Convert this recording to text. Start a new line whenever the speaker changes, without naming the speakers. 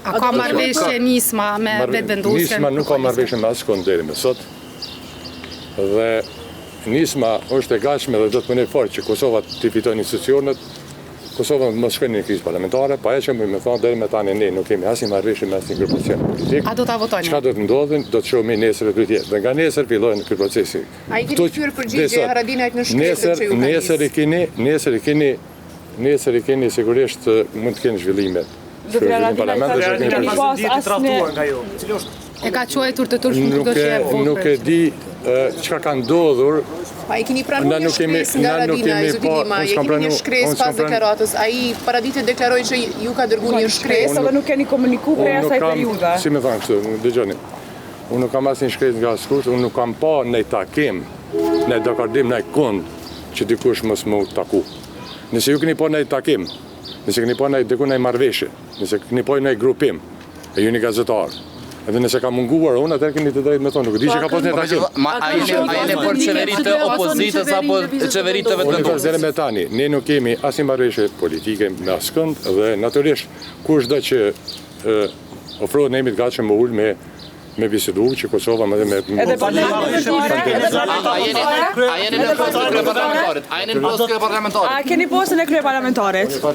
A ka marrëveshje nisma me vetëvendosjen?
Nisma nuk ka marrëveshje me askund deri më sot. Dhe nisma është e gatshme dhe do të punoj fort që Kosova të fitojë institucionet. Kosova mos shkojnë në krizë parlamentare, pa e që më thonë deri me tani ne nuk kemi asnjë marrëveshje me asnjë grupacion politik.
A do ta votojnë?
Çka do të ndodhin, do të shohim nesër dhe tjetër. Dhe nga nesër fillojnë ky procesi.
A i keni kthyer përgjigje Haradinajt në shkretët që ju ka
Nesër i keni sigurisht mund të keni zhvillime.
E ka quajtur të turp nuk do të jep votë.
Nuk e di çka ka ndodhur.
Pa i keni pranuar një shkresë nga Haradinaj, Zotinima, e keni një shkresë pas deklaratës. Ai paradite deklaroi që ju ka dërguar një shkresë.
Edhe nuk keni komunikuar prej asaj periudhe.
Si më thon kështu, dëgjoni. Unë nuk kam asnjë shkresë nga askush, unë nuk kam pa në takim, në dakordim, në kund që dikush mos më taku. Nëse ju keni pa në takim, nëse keni pa në diku në marrëveshje, nëse keni pa në grupim, e ju një gazetar. Edhe nëse ka munguar unë, atëherë keni të drejtë me thonë, nuk di që ka pas në takim.
A jeni për qeveritë të opozitës apo qeveritë të vetëvendosjes?
Unë me tani, ne nuk kemi asnjë marrëveshje politike me askënd dhe natyrisht kushdo që ofrohet ne jemi të gatshëm me ul me bisedu që Kosova më dhe me...
Edhe
A jeni në postën e kryeparlamentarit?
A keni postën e kryeparlamentarit?